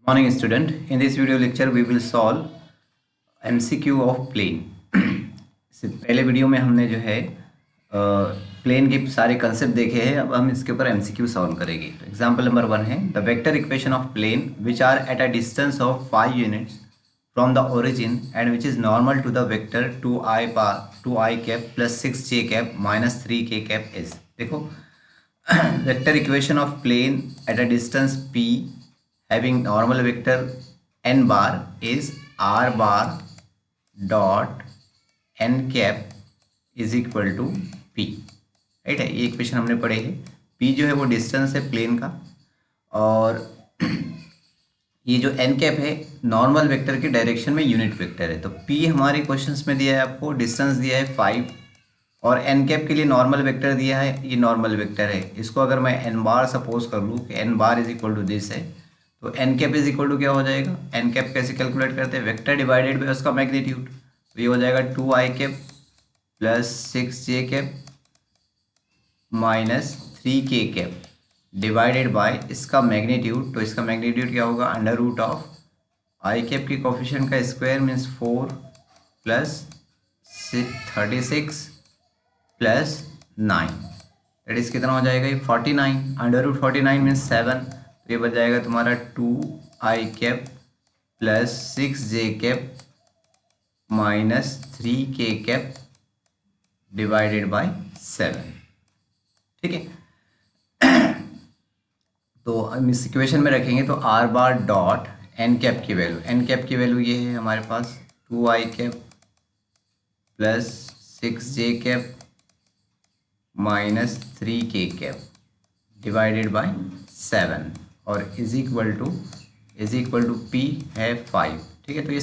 Morning student. In this video lecture we will solve MCQ of plane. इससे पहले video में हमने जो है प्लेन के सारे कंसेप्ट देखे हैं. अब हम इसके ऊपर MCQ सॉल्व करेंगे. तो एग्जांपल नंबर 1 है the vector equation of plane which are at a distance of 5 units from the origin and which is normal to the vector 2i cap plus 6j cap minus 3k cap is. देखो vector equation of plane at a distance p having normal vector n bar is r bar dot n cap is equal to p. Right है, ये equation हमने पढ़े हैं. p जो है वो distance है प्लेन का, और ये जो n कैप है नॉर्मल वेक्टर के डायरेक्शन में यूनिट वेक्टर है. तो p हमारे क्वेश्चंस में दिया है, आपको डिस्टेंस दिया है 5 और n कैप के लिए नॉर्मल वेक्टर दिया है, ये नॉर्मल वेक्टर है. इसको अगर मैं n बार सपोज कर लूँ कि n bar is equal to this है, तो n cap is equal to क्या हो जाएगा. एन कैप कैसे कैलकुलेट करते हैं, वेक्टर डिवाइडेड बाय उसका मैग्नीट्यूड. तो ये हो जाएगा 2i cap plus 6j cap minus 3k cap divided by इसका मैग्नीट्यूड. तो इसका मैग्नीट्यूड क्या होगा, under root of i cap की कोफिशिएंट का square means 4 plus 36 plus 9, that is कितना हो जाएगा, ये 49. Under root 49 means 7. तो ये बच जाएगा तुम्हारा 2i cap plus 6j cap minus 3k cap divided by 7. ठीक है. तो हम इस इक्वेशन में रखेंगे तो r bar dot n cap की वैल्यू, n कैप की वैल्यू ये है हमारे पास 2i cap plus 6j cap minus 3k cap divided by 7 और इज इक्वल टू p है 5. ठीक है. तो ये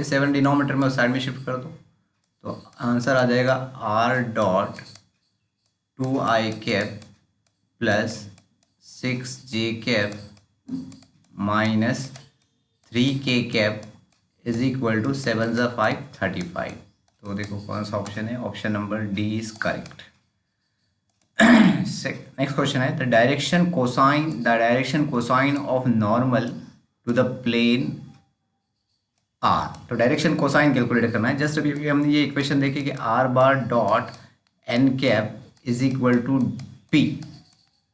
7 डिनोमीटर में उस साइड में शिफ्ट कर दो, तो आंसर आ जाएगा r dot 2i cap plus 6j cap minus 3k cap is equal to 7 × 5 35. तो देखो कौन सा ऑप्शन है, option number D is correct. Next question है the direction cosine of normal to the plane are. तो direction cosine calculate करना है. Just अभी हमने ये इक्वेशन देखी कि r bar dot n cap is equal to p.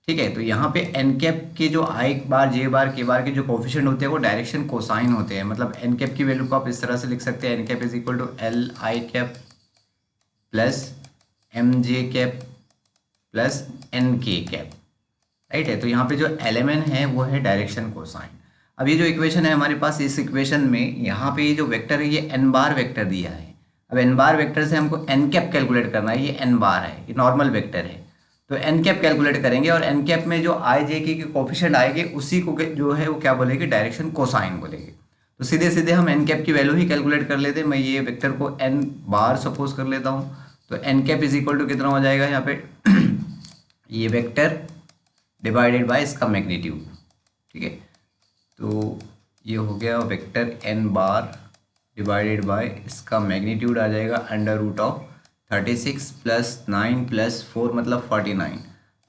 ठीक है. तो यहाँ पे एन कैप के जो आई बार जे बार के बार के जो कोफिशिएंट होते हैं वो डायरेक्शन कोसाइन होते हैं. मतलब एन कैप की वैल्यू को आप इस तरह से लिख सकते हैं, n cap is equal to l i cap plus m j cap plus n k cap. Right है. तो यहाँ पे जो एलिमेंट है वो है डायरेक्शन कोसाइन. अब ये जो इक्वेशन है हमारे पास, इस इक्वेशन में यहाँ पे ये जो वेक्टर है ये एन बार वेक्टर दिया है. अब एन बार वेक्टर से हमको एन कैप कैलकुलेट करना है. ये एन बार है, ये नॉर्मल वेक्टर है. तो एन कैप कैलकुलेट करेंगे और एन कैप में जो आई जे के कोफिशिएंट आएंगे उसी को जो है वो क्या बोलेंगे, डायरेक्शन कोसाइन बोलेंगे. तो सीधे सीधे हम एन कैप की वैल्यू ही कैलकुलेट कर लेते हैं. मैं ये वेक्टर को एन बार सपोज कर लेता हूँ. तो n cap is equal to कितना हो जाएगा यहाँ पे ये वेक्टर डिवाइडेड बाय इसका मैग्नीट्यूड. ठीक है. तो ये हो गया vector n bar divided by इसका मैग्नीट्यूड आ जाएगा under root of 36 plus 9 plus 4 मतलब 49.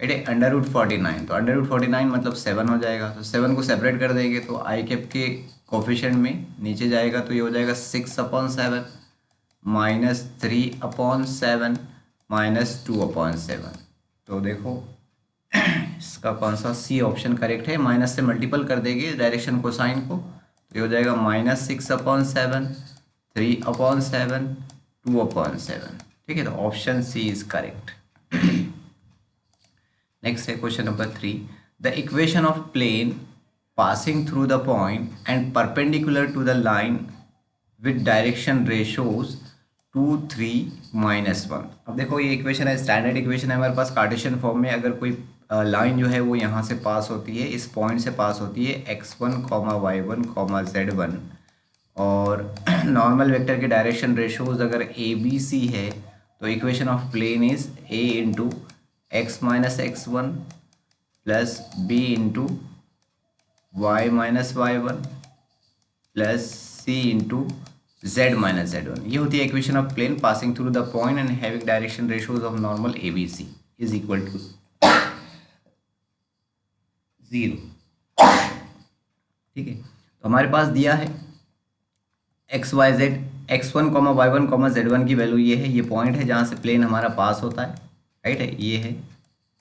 राइट है. अंडर रूट 49, तो अंडर रूट 49 मतलब 7 हो जाएगा. तो 7 को सेपरेट कर देंगे तो आई कैप के कोफिशिएंट में नीचे जाएगा तो ये हो जाएगा 6/7 माइनस 3/7 माइनस 2/7. तो देखो इसका कौन सा सी ऑप्शन करेक्ट है. माइनस से मल्टीपल कर देंगे डायरेक्शन कोसाइन को तो ये हो जाएगा -6/7 3/7 2/7. ठीक है. तो option C is correct. Next है question number 3 the equation of plane passing through the point and perpendicular to the line with direction ratios 2 3 -1. अब देखो ये इक्वेशन है, स्टैंडर्ड इक्वेशन है हमारे पास कार्टेशियन फॉर्म में. अगर कोई लाइन जो है वो यहाँ से पास होती है, इस पॉइंट से पास होती है x1, y1, z1, और नॉर्मल वेक्टर के डायरेक्शन रेशोज अगर ए बी सी है तो equation of plane is a into x minus x1 plus b into y minus y1 plus c into z minus z1. ये होती है equation of plane passing through the point and having direction ratios of normal a b c is equal to 0. ठीक है. तो हमारे पास दिया है x y z, x1 comma y1 comma z1 की वैल्यू ये है, ये पॉइंट है जहाँ से प्लेन हमारा पास होता है, राइट है, ये है।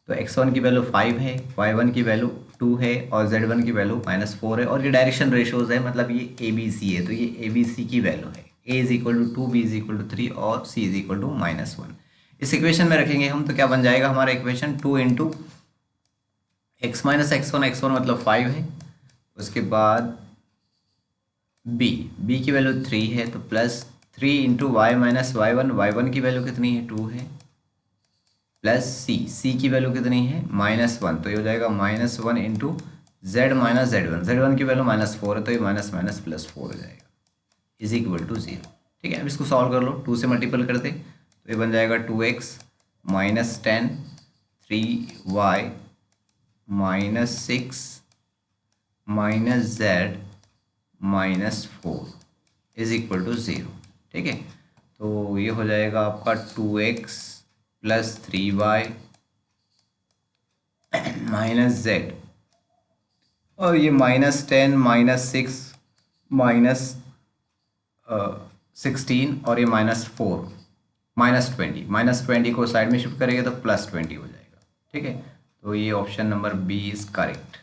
तो x1 की वैल्यू 5 है, y1 की वैल्यू 2 है और z1 की वैल्यू -4 है, और ये डायरेक्शन रेशोज है, मतलब ये ABC है, तो ये ABC की वैल्यू है, a is equal to 2, b is equal to 3 और c इज इक्वल टू -1। इस इक्वेशन में रखेंगे हम तो क्या बन जाएगा हमारा equation, 2 into x minus x1, x1 मतलब 5 है, उसके बाद b की वैल्यू 3 है, तो plus 3 into Y minus y1 की वैल्यू कितनी है, 2 है, प्लस c की वैल्यू कितनी है, -1, तो ये हो जाएगा -1 इंटू z माइनस z1 की वैल्यू -4 है, तो ये माइनस माइनस प्लस 4 हो जाएगा, इज इक्वल टू 0। ठीक है, अब इसको सॉल्व कर लो, 2 से मल्टीपल कर दे तो ये बन जाएगा 2x minus 10 3y minus 6 minus z minus 4 is equal to 0। ठीक है, तो ये हो जाएगा आपका 2x plus 3y minus z, और ये -10 -6 माइनस 16 और ये -4 -20 को साइड में शिफ्ट करेंगे तो +20 हो जाएगा। ठीक है, तो ये option number b is correct.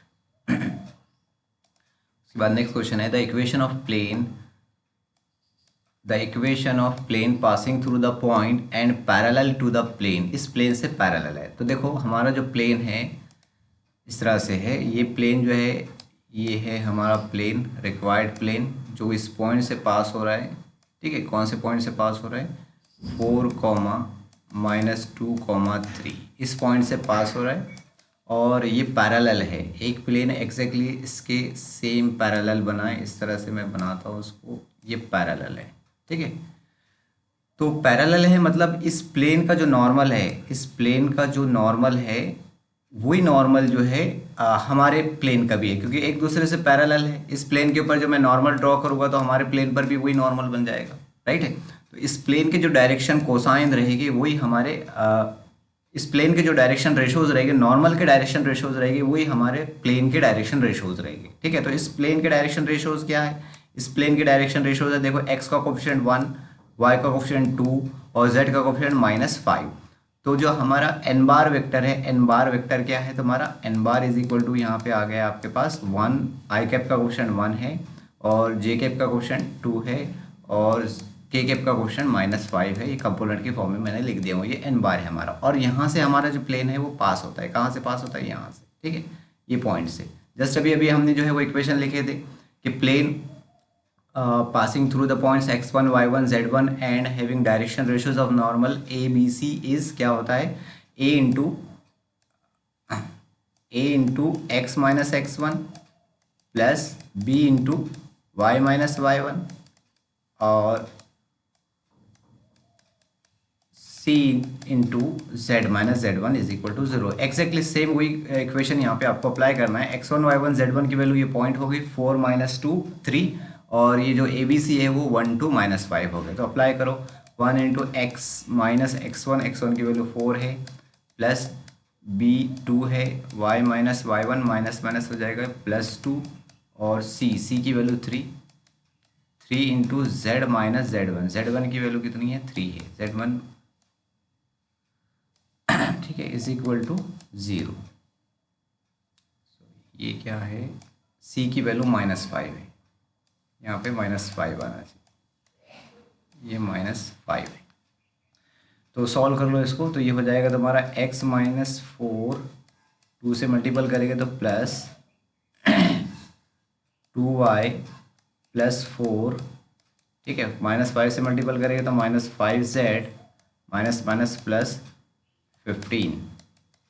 उसके बाद नेक्स्ट क्वेश्चन है the equation of plane passing through the point and parallel to the plane, इस प्लेन से पैरेलल है। तो देखो हमारा जो प्लेन है इस तरह से है, ये प्लेन जो है ये है हमारा प्लेन, रिक्वायर्ड प्लेन जो इस पॉइंट से पास हो रहा है। ठीक है, कौन से पॉइंट से पास हो रहा है, 4, -2, 3 इस पॉइंट से पास हो रहा है, और ये पैरेलल है, एक प्लेन एग्जैक्टली इसके सेम पैरेलल बनाए, इस तरह से मैं बनाता हूँ उसको, ये पैरेलल है। ठीक है, तो पैरेलल है मतलब इस प्लेन का जो नॉर्मल है, इस प्लेन का जो नॉर्मल है वही नॉर्मल जो है हमारे प्लेन का भी है, क्योंकि एक दूसरे से पैरेलल है। इस प्लेन के ऊपर जो मैं नॉर्मल ड्रॉ करूँगा तो हमारे प्लेन पर भी वही नॉर्मल बन जाएगा, राइट है। तो इस प्लेन के जो डायरेक्शन कोसाइन रहेगी वही हमारे इस प्लेन के जो डायरेक्शन रेशोज रहेगी, नॉर्मल के डायरेक्शन रेशोज रहेगी वही हमारे प्लेन के डायरेक्शन रेशोज रहेगी। ठीक है, तो इस प्लेन के डायरेक्शन रेशोज क्या है, इस प्लेन के डायरेक्शन रेशोज है, देखो x का कोफिशिएंट 1, y का कोफिशिएंट 2 और z का कोफिशिएंट -5। तो जो हमारा n बार वेक्टर है, n बार वेक्टर क्या है तुम्हारा, n bar is equal to यहाँ पे आ गया आपके पास 1, i कैप का कोफिशिएंट 1 है और j कैप का कोफिशिएंट 2 है और k कैप का कोफिशिएंट -5 है। ये कंपोनेंट की फॉर्म में मैंने लिख दिया हूँ, ये n बार है हमारा, और यहाँ से हमारा जो प्लेन है वो पास होता है, कहाँ से पास होता है, यहाँ से। ठीक है, ये पॉइंट से जस्ट अभी हमने जो है वो इक्वेशन लिखे थे कि plane passing through the points x1 y1 z1 and having direction ratios of normal a b c is क्या होता है, a into x minus x1 plus b into y minus y1 और c into z minus z1 is equal to 0। Exactly same वही इक्वेशन यहाँ पे आपको apply करना है। x1 y1 z1 की वैल्यू ये पॉइंट हो गई 4 -2 3 और ये जो ए बी सी है वो 1 2 -5 हो गए। तो अप्लाई करो 1 इंटू एक्स माइनस x1 की वैल्यू 4 है प्लस b 2 है, y minus y1 minus minus हो जाएगा +2 और c की value 3 into z minus z1 की वैल्यू कितनी है 3 है, z1 ठीक है इज इक्वल टू 0। ये क्या है, c की वैल्यू -5 है, यहाँ पे -5 आना चाहिए, ये -5 है। तो सॉल्व कर लो इसको, तो ये हो जाएगा तुम्हारा x -4 2 से मल्टीपल करेंगे तो प्लस 2y प्लस 4, ठीक है, -5 से मल्टीपल करेंगे तो -5z minus minus plus 15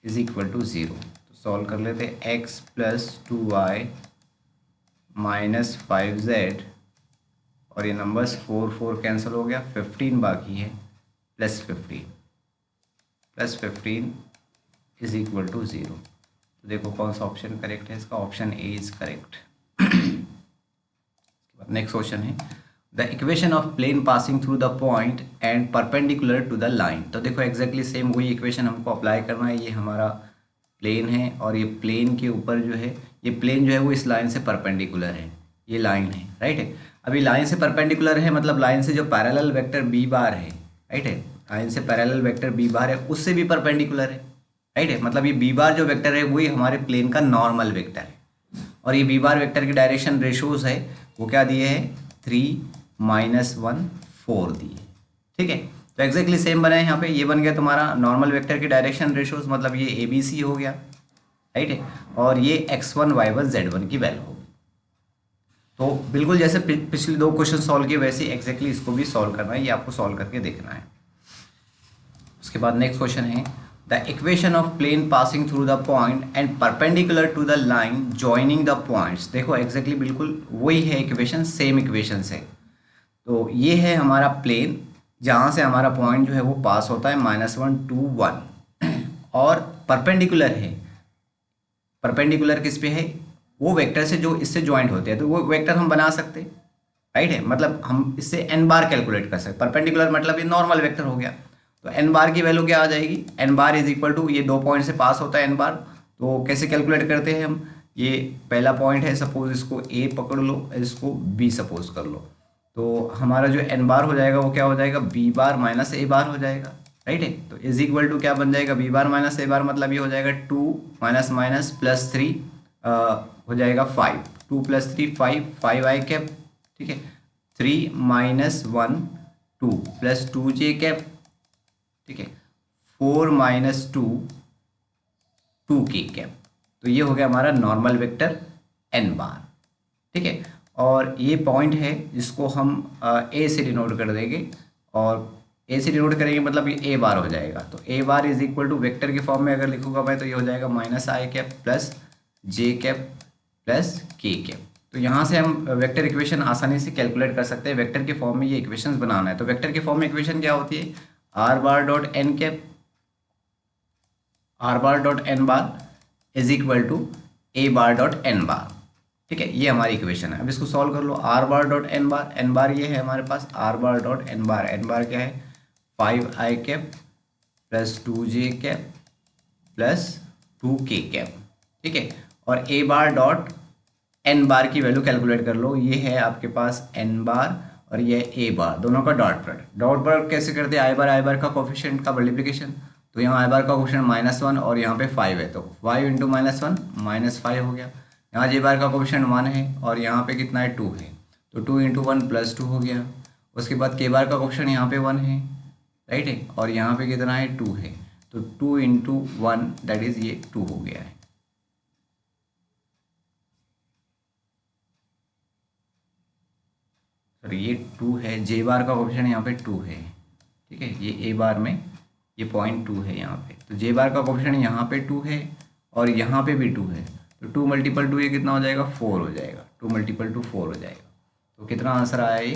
is equal to 0। तो सॉल्व कर लेते हैं x plus 2y minus 5z और ये नंबर्स 4 कैंसिल हो गया, 15 बाकी है प्लस 15 इज इक्वल टू 0। तो देखो कौन सा ऑप्शन करेक्ट है इसका, option A is correct. Next question है the equation of plane passing through the point and perpendicular to the line. तो देखो एग्जैक्टली सेम वही इक्वेशन हमको अप्लाई करना है। ये हमारा प्लेन है और ये प्लेन के ऊपर जो है, ये प्लेन जो है वो इस लाइन से परपेंडिकुलर है, ये लाइन है, राइट है। अभी लाइन से परपेंडिकुलर है, मतलब लाइन से जो पैरेलल वेक्टर बी बार है, राइट है, लाइन से पैरेलल वेक्टर बी बार है उससे भी परपेंडिकुलर है, राइट है। मतलब ये बी बार जो वेक्टर है वही हमारे प्लेन का नॉर्मल वेक्टर है। और ये बी बार वेक्टर की डायरेक्शन रेशोज है, वो क्या दिए है, 3 -1 4 दिए, ठीक है। तो एग्जैक्टली सेम बना है यहाँ पे, ये बन गया तुम्हारा नॉर्मल वेक्टर की डायरेक्शन रेशोज, मतलब ये ए बी सी हो गया, राइट है। और ये x1 y1 z1 की वैल्यू होगी। तो बिल्कुल जैसे पिछले दो क्वेश्चन सॉल्व किए वैसे एग्जैक्टली इसको भी सॉल्व करना है, ये आपको सॉल्व करके देखना है। उसके बाद नेक्स्ट क्वेश्चन है, the equation of plane passing through the point and perpendicular to the line joining the points. देखो एग्जैक्टली बिल्कुल वही है इक्वेशन, सेम इक्वेशन है। तो ये है हमारा प्लेन जहाँ से हमारा पॉइंट जो है वो पास होता है -1 2 1 और परपेंडिकुलर है। परपेंडिकुलर किस पे है, वो वेक्टर से जो इससे ज्वाइंट होते हैं, तो वो वेक्टर हम बना सकते हैं, राइट है। मतलब हम इससे n बार कैलकुलेट कर सकते। परपेंडिकुलर मतलब ये नॉर्मल वेक्टर हो गया, तो n बार की वैल्यू क्या आ जाएगी, n bar is equal to, ये 2 पॉइंट से पास होता है n बार, तो कैसे कैलकुलेट करते हैं हम, ये पहला पॉइंट है, सपोज इसको a पकड़ लो, इसको b सपोज कर लो, तो हमारा जो n बार हो जाएगा वो क्या हो जाएगा, b बार माइनस a बार हो जाएगा, राइट है। तो इज इक्वल टू क्या बन जाएगा, b बार माइनस a बार, मतलब ये हो जाएगा 2 माइनस माइनस प्लस 3 हो जाएगा 5, 2 + 3 5 5 आई कैप, ठीक है। 3 -1 2 + 2 जे कैप, ठीक है। 4 - 2 2 के कैप। तो ये हो गया हमारा नॉर्मल वेक्टर n बार, ठीक है। और ये पॉइंट है जिसको हम ए से डिनोट कर देंगे, और ए से डिनोट करेंगे मतलब ये ए बार हो जाएगा। तो a bar is equal to vector के फॉर्म में अगर लिखूंगा मैं तो ये हो जाएगा -i cap plus j cap plus k cap. तो यहाँ से हम वेक्टर इक्वेशन आसानी से कैलकुलेट कर सकते हैं, वेक्टर के फॉर्म में ये इक्वेशंस बनाना है। तो वेक्टर के फॉर्म में इक्वेशन क्या होती है, r bar dot n cap, r bar dot n bar is equal to a bar dot n bar, ठीक है। ये हमारी इक्वेशन है। अब इसको सॉल्व कर लो, आर बार डॉट एन बार ये है हमारे पास, आर बार डॉट एन बार क्या है, 5 i cap plus 2 j cap plus 2 k cap, ठीक है। और ए बार डॉट एन बार की वैल्यू कैलकुलेट कर लो, ये है आपके पास एन बार और ये ए बार, दोनों का डॉट प्रोडक्ट। डॉट प्रोडक्ट कैसे करते हैं, आई बार का कोफिशिएंट का मल्टीप्लिकेशन, तो यहाँ आई बार का कोफिशिएंट -1 और यहाँ पे 5 है, तो 5 × -1 -5 हो गया। यहाँ जे बार का कोफिशिएंट 1 है और यहाँ पे कितना है 2 है, तो 2 × 1 +2 हो गया। उसके बाद के बार का कोफिशिएंट यहाँ पे 1 है, राइट है, और यहाँ पे कितना है 2 है, तो 2 × 1 दैट इज़ ये 2 हो गया है। सर ये 2 है, जे बार का कोफिशिएंट यहाँ पे 2 है, ठीक है। ये ए बार में ये पॉइंट 2 है यहाँ पे, तो जे बार का कोफिशिएंट यहाँ पे 2 है और यहाँ पे भी 2 है, तो 2 × 2 ये कितना हो जाएगा, 4 हो जाएगा, 2 × 2 4 हो जाएगा। तो कितना आंसर आया ये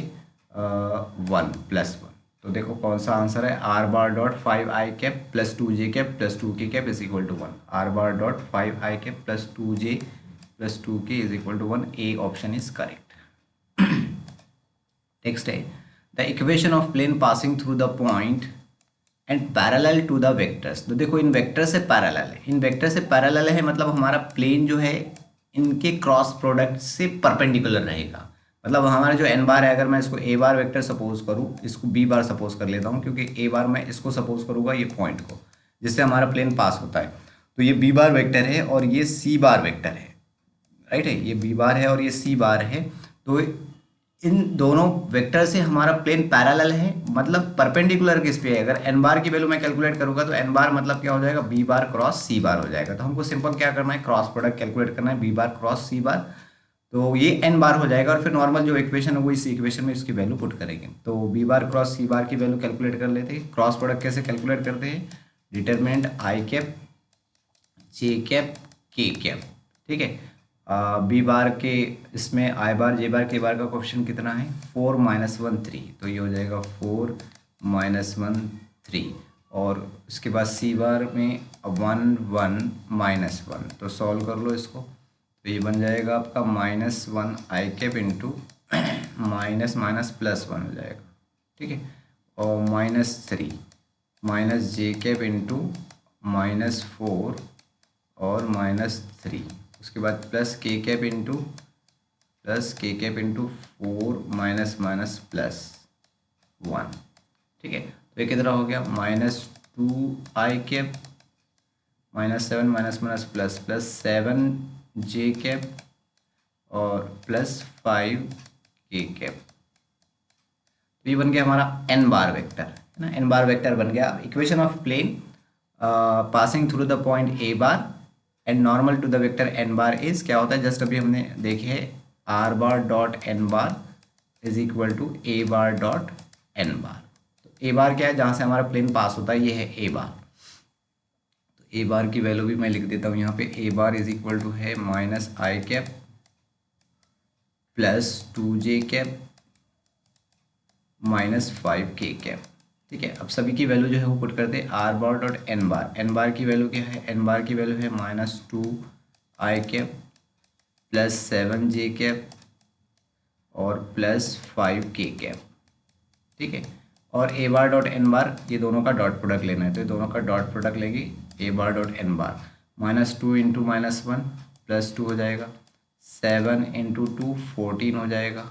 1 +1। तो देखो कौन सा आंसर है, r bar dot 5 i cap plus 2 j cap plus 2 k cap is equal to 1, r bar dot 5 i cap plus 2 j plus 2 k is equal to 1, A option is correct. Next है, the equation of plane passing through the point and parallel to the vectors. तो देखो इन vector से parallel है, इन vector से parallel है मतलब हमारा plane जो है इनके क्रॉस प्रोडक्ट से परपेंडिकुलर रहेगा। मतलब हमारा जो एन बार है, अगर मैं इसको ए बार वेक्टर सपोज करूँ, इसको बी बार सपोज कर लेता हूँ, क्योंकि ए बार मैं इसको सपोज करूँगा ये पॉइंट को जिससे हमारा प्लेन पास होता है, तो ये बी बार वेक्टर है और ये सी बार वेक्टर है, राइट है, ये बी बार है और ये सी बार है। तो इन दोनों वेक्टर से हमारा प्लेन पैरेलल है, मतलब परपेंडिकुलर किस पे है। अगर एन बार की वैल्यू मैं कैलकुलेट करूंगा तो एन बार मतलब क्या हो जाएगा, बी बार क्रॉस सी बार हो जाएगा। तो हमको सिंपल क्या करना है, क्रॉस प्रोडक्ट कैलकुलेट करना है, बी बार क्रॉस सी बार, तो ये एन बार हो जाएगा। और फिर नॉर्मल जो इक्वेशन है वो इस इक्वेशन में इसकी वैल्यू पुट करेंगे, तो बी बार क्रॉस सी बार की वैल्यू कैलकुलेट कर लेते हैं। क्रॉस प्रोडक्ट कैसे कैलकुलेट करते हैं, डिटरमिनेंट आई कैप जे कैप के कैप, ठीक है। बी बार के इसमें आई बार जे बार के बार का कोफिशिएंट कितना है, 4 - 1 3, तो ये हो जाएगा 4 - 1 3, और उसके बाद सी बार में 1 1 -1, तो सॉल्व कर लो इसको, तो ये बन जाएगा आपका -1 आई कैप इंटू माइनस माइनस +1 हो जाएगा, ठीक है। और -3 माइनस जे कैप इंटू -4 और -3, उसके बाद plus k cap into plus k cap into 4 minus minus plus 1। ठीक है, तो ये कितना हो गया, -2i cap -7 minus minus plus plus 7j cap और प्लस 5k कैप। तो ये बन गया हमारा n बार वेक्टर, है ना, n बार वेक्टर बन गया। Equation of plane passing through the point a bar and normal to the vector n bar is, क्या होता है, जस्ट अभी हमने देखे है, r bar dot n bar is equal to a bar dot n bar. तो a बार क्या है, जहाँ से हमारा प्लेन पास होता है, ये है a बार। तो a बार की वैल्यू भी मैं लिख देता हूँ यहाँ पे, a bar is equal to है -i cap plus 2j cap -5k cap. ठीक है, अब सभी की वैल्यू जो है वो पुट करते हैं, r बार डॉट n बार। n बार की वैल्यू क्या है, n बार की वैल्यू है -2i cap plus 7j cap और प्लस 5k कैप। ठीक है, और a बार डॉट n बार, ये दोनों का डॉट प्रोडक्ट लेना है, तो ये दोनों का डॉट प्रोडक्ट लेंगे, a bar dot n bar -2 into -1 +2 हो जाएगा, 7 इंटू 2 14 हो जाएगा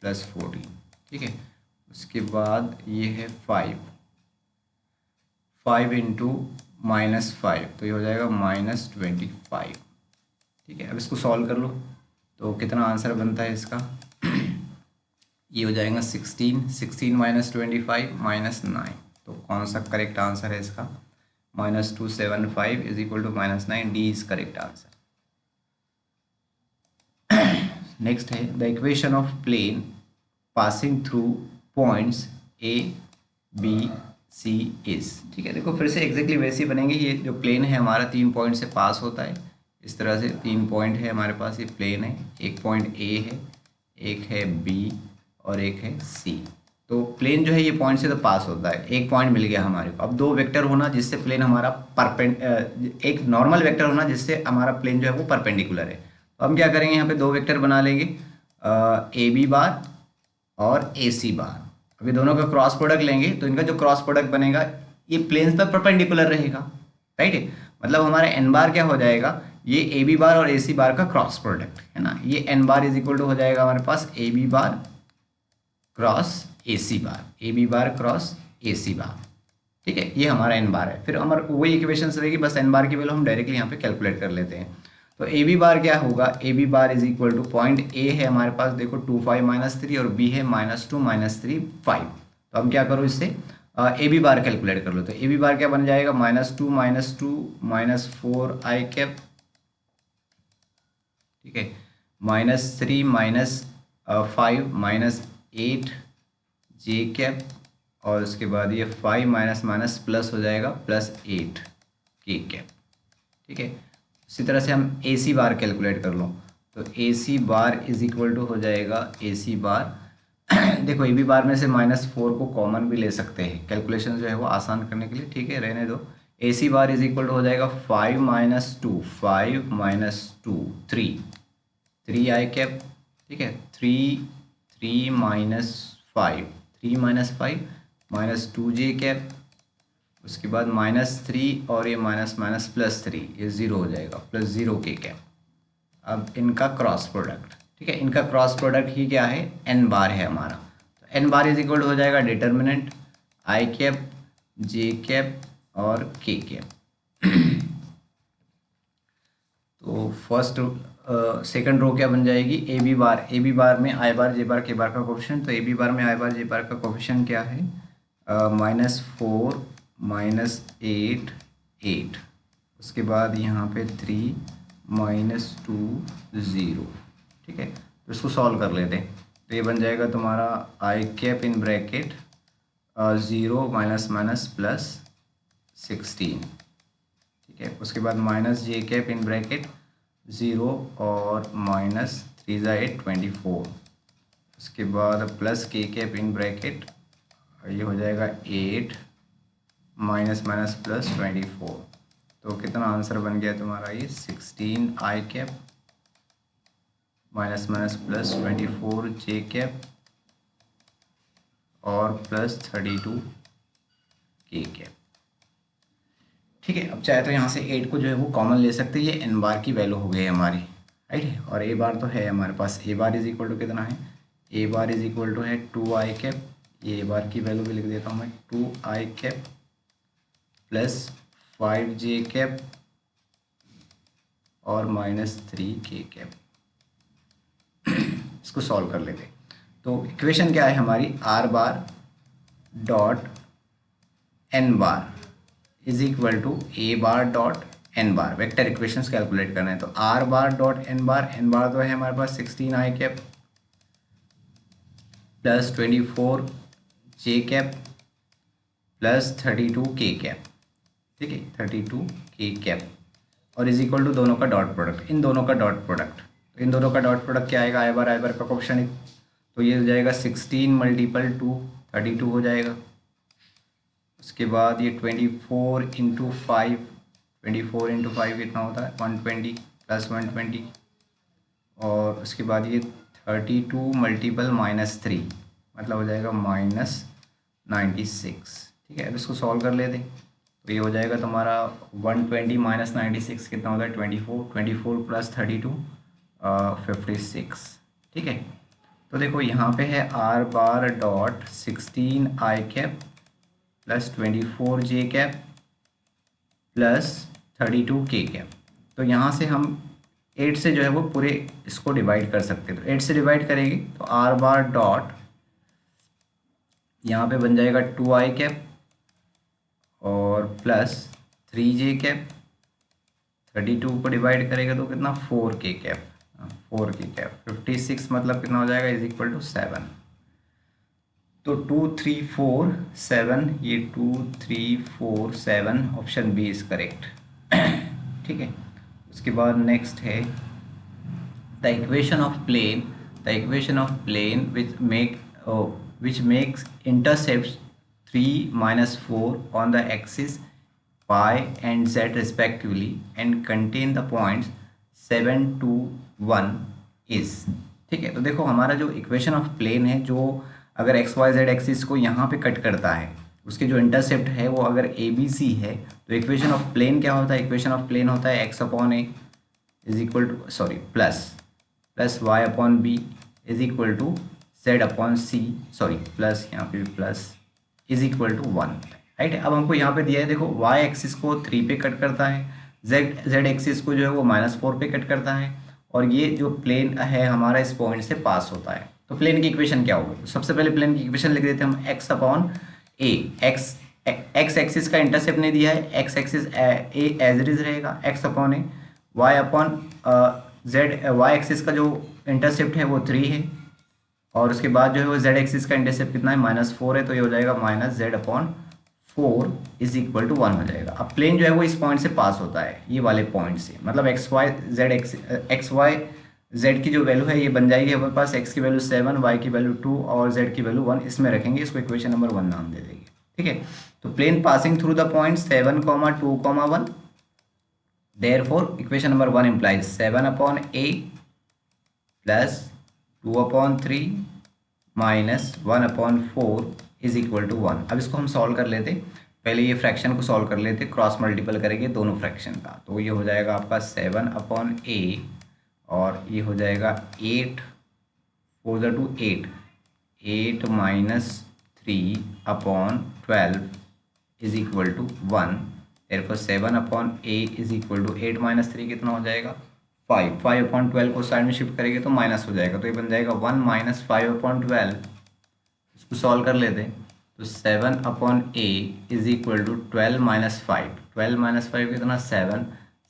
प्लस 14। ठीक है, उसके बाद ये है 5 इंटू -5, तो ये हो जाएगा -25। ठीक है, अब इसको सॉल्व कर लो, तो कितना आंसर बनता है इसका ये हो जाएगा 16 माइनस 25 -9। तो कौन सा करेक्ट आंसर है इसका, -275 is equal to -9, D is correct answer. Next है the equation of plane passing through points A B C is. ठीक है, देखो फिर से एग्जैक्टली वैसे ही बनेंगे। ये जो प्लेन है हमारा 3 पॉइंट से पास होता है, इस तरह से 3 पॉइंट है हमारे पास, ये प्लेन है, एक पॉइंट A है, एक है B और एक है C। तो प्लेन जो है ये पॉइंट से तो पास होता है, एक पॉइंट मिल गया हमारे को। अब 2 वेक्टर होना जिससे प्लेन हमारा एक नॉर्मल वेक्टर होना जिससे हमारा प्लेन जो है वो परपेंडिकुलर है। तो हम क्या करेंगे, यहाँ पे 2 वेक्टर बना लेंगे, AB बार और AC बार। अभी दोनों का क्रॉस प्रोडक्ट लेंगे तो इनका जो क्रॉस प्रोडक्ट बनेगा ये प्लेन्स पर परपेंडिकुलर रहेगा, राइट है। मतलब हमारा n बार क्या हो जाएगा, ये AB बार और AC बार का क्रॉस प्रोडक्ट है ना, ये n bar is equal to हो जाएगा हमारे पास AB bar cross AC bar, AB bar cross AC bar. ठीक है, ये हमारा n बार है। फिर हमारा वही इक्वेशन रहेगी, बस n बार की वैल्यू हम डायरेक्टली यहाँ पे कैलकुलेट कर लेते हैं। तो AB बार क्या होगा, AB bar is equal two point A है हमारे पास, देखो 2 5 -3 और B है -2 -3 5। तो हम क्या करो, इससे AB बार कैलकुलेट कर लो। तो AB बार क्या बन जाएगा, -2 -4i कैप, ठीक है, -3 -5 -8j कैप, और उसके बाद ये 5 माइनस प्लस हो जाएगा +8k कैप। ठीक है, इसी तरह से हम AC बार कैलकुलेट कर लो। तो AC bar is equal to हो जाएगा AC बार देखो AB बार में से -4 को कॉमन भी ले सकते हैं, कैलकुलेशन जो है वो आसान करने के लिए। ठीक है, रहने दो। AC bar is equal to हो जाएगा 5 -2 3i कैप। ठीक है, 3 -5 -2j कैप, उसके बाद -3 और ये माइनस +3, ये 0 हो जाएगा, +0k कैप। अब इनका क्रॉस प्रोडक्ट, ठीक है, इनका क्रॉस प्रोडक्ट ही क्या है, n बार है हमारा। तो n बार इज इक्वल हो जाएगा determinant i cap, j cap और k कैप। तो फर्स्ट सेकंड रो क्या बन जाएगी, AB बार में i bar j bar k बार का कोफिशिएंट। तो AB बार में i बार j बार का कोफिशिएंट क्या है, -4 -8 8, उसके बाद यहाँ पे 3 -2 0। ठीक है, तो इसको सॉल्व कर लेते हैं। तो ये बन जाएगा तुम्हारा i कैप इन ब्रैकेट 0 +16। ठीक है, उसके बाद -j कैप इन ब्रैकेट 0 और -3 8 24, उसके बाद +k कैप इन ब्रैकेट, ये हो जाएगा 8 -24। तो कितना आंसर बन गया तुम्हारा, ये 16i कैप +24j कैप और +32k कैप। ठीक है, अब चाहे तो यहाँ से 8 को जो है वो कॉमन ले सकते हैं, ये n बार की वैल्यू हो गई हमारी, राइट है। और ए बार तो है हमारे पास, ए बार इज इक्वल टू कितना है, ए बार इज इक्वल टू है 2i कैप, ए बार की वैल्यू भी लिख देता हूँ मैं, 2i cap plus 5j cap और -3k कैप। इसको सॉल्व कर लेते। तो इक्वेशन क्या है हमारी, r bar dot n bar is equal to a bar dot n bar, vector equations calculate करना है। तो r bar dot n bar तो है हमारे पास 16i cap plus 24j cap plus 32k cap, ठीक है, 32k कैप, और इज इक्वल टू दोनों का डॉट प्रोडक्ट, इन दोनों का डॉट प्रोडक्ट। तो इन दोनों का डॉट प्रोडक्ट क्या आएगा, आई बार का क्वेश्चन, तो ये हो जाएगा 16 मल्टीपल 2 32 हो जाएगा। उसके बाद ये 24 इंटू 5, 24 इंटू 5 कितना होता है 120 प्लस 120, और उसके बाद ये 32 मल्टीपल -3 मतलब हो जाएगा -96, ठीक है। अब इसको सॉल्व कर लेते। तो ये हो जाएगा तुम्हारा 120 -96 कितना होता है 24, 24 प्लस 32 56, ठीक है। तो देखो यहाँ पे है r bar dot 16i cap plus 24j cap plus 32k cap. तो यहाँ से हम 8 से जो है वो पूरे इसको डिवाइड कर सकते हैं। तो 8 से डिवाइड करेंगे तो आर बार डॉट यहाँ पे बन जाएगा 2i कैप और प्लस 3j कैप, 32 को डिवाइड करेगा तो कितना 4k कैप, 4k कैप 56 मतलब कितना हो जाएगा इज इक्वल टू 7। तो 2 3 4 7, ये 2 3 4 7 ऑप्शन बी इज करेक्ट, ठीक है। उसके बाद नेक्स्ट है the equation of plane which makes intercepts 3 - 4 on the axis y and z respectively and contain the points 7 to 1 is, ठीक है। तो देखो हमारा जो इक्वेशन ऑफ प्लेन है, जो अगर एक्स वाई जेड एक्सिस को यहाँ पे कट करता है, उसके जो इंटरसेप्ट है वो अगर ए बी सी है, तो इक्वेशन ऑफ प्लेन क्या होता है, इक्वेशन ऑफ प्लेन होता है x upon a is equal to plus y upon b is equal to z upon c, plus यहाँ पे plus is equal to 1, right. अब हमको यहाँ पे दिया है, देखो y एक्सिस को 3 पे कट करता है, z एक्सिस को जो है वो -4 पे कट करता है, और ये जो प्लेन है हमारा इस पॉइंट से पास होता है। तो प्लेन की इक्वेशन क्या होगी, तो सबसे पहले प्लेन की इक्वेशन लिख देते हैं हम x upon a. X axis का इंटरसेप्ट नहीं दिया है, x axis a as it is रहेगा, x upon a, y upon z, y axis का जो इंटरसेप्ट है वो 3 है, और उसके बाद जो है वो z एक्सिस का इंटरसेप्ट कितना है -4 है, तो ये हो जाएगा -z/4 इज इक्वल टू 1 हो जाएगा। अब प्लेन जो है वो इस पॉइंट से पास होता है, ये वाले पॉइंट से, मतलब एक्स वाई जेड की जो वैल्यू है ये बन जाएगी हमारे पास, एक्स की वैल्यू 7, वाई की वैल्यू 2 और जेड की वैल्यू 1 इसमें रखेंगे, इसको इक्वेशन नंबर 1 नाम दे देंगे, ठीक है। तो plane passing through the point 7, 2, 1, therefore equation number 1 implies 7 upon a plus 2 upon 3 minus 1 upon 4 is equal to 1। अब इसको हम सॉल्व कर लेते, पहले ये फ्रैक्शन को सॉल्व कर लेते, क्रॉस मल्टीपल करेंगे दोनों फ्रैक्शन का, तो ये हो जाएगा आपका 7 अपॉन ए और ये हो जाएगा 8 4 × 2 8, 8 minus 3 upon 12 is equal to 1। therefore 7 upon a is equal to 8 minus 3 कितना हो जाएगा 5, 5 अपॉन 12 को साइड में शिफ्ट करेंगे तो माइनस हो जाएगा, तो ये बन जाएगा 1 माइनस 5 अपॉन 12। इसको सॉल्व कर लेते हैं, तो 7 upon a is equal to 12 minus 5, 12 minus 5 कितना 7,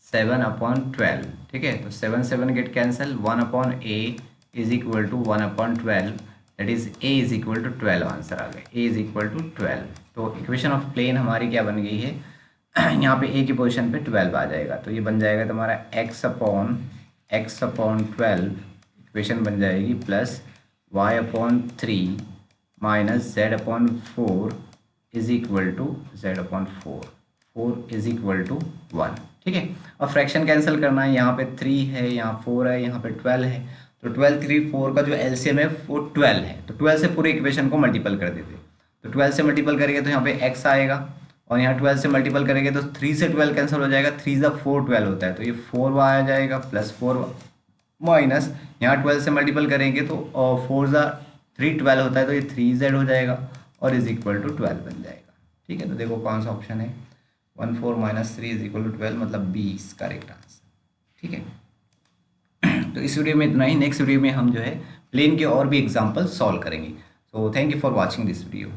7 अपॉन 12, ठीक है। तो 7 7 get cancel, 1 upon a is equal to 1 upon 12, that is a is equal to 12, answer आ गया, ए इज इक्वल टू 12। तो इक्वेशन ऑफ प्लेन हमारी क्या बन गई है, यहाँ पे ए की पोजीशन पे 12 आ जाएगा, तो ये बन जाएगा तुम्हारा x अपॉन 12 इक्वेशन बन जाएगी, plus y upon 3 minus z upon 4 is equal to z upon 4 is equal to 1, ठीक है। और फ्रैक्शन कैंसिल करना है, यहाँ पे 3 है, यहाँ 4 है, यहाँ पे 12 है, तो 12 3 4 का जो एलसीएम है वो 12 है, तो 12 से पूरे इक्वेशन को मल्टीपल कर देते, तो 12 से मल्टीपल करेंगे तो यहाँ पे x आएगा, और यहाँ 12 से मल्टीपल करेंगे तो 3 से 12 कैंसिल हो जाएगा, 3 × 4 12 होता है, तो ये 4 आ जाएगा प्लस 4 माइनस यहाँ 12 से मल्टीपल करेंगे तो 4 × 3 12 होता है, तो ये 3z हो जाएगा और इज इक्वल टू 12 बन जाएगा। ठीक है, तो देखो कौन सा ऑप्शन है, 14 - 3 इज इक्वल टू 12, मतलब 20 करेक्ट आंसर। ठीक है, तो इस वीडियो में इतना ही। नेक्स्ट वीडियो में हम जो है प्लेन के और भी एग्जाम्पल सॉल्व करेंगे। So thank you for watching this video.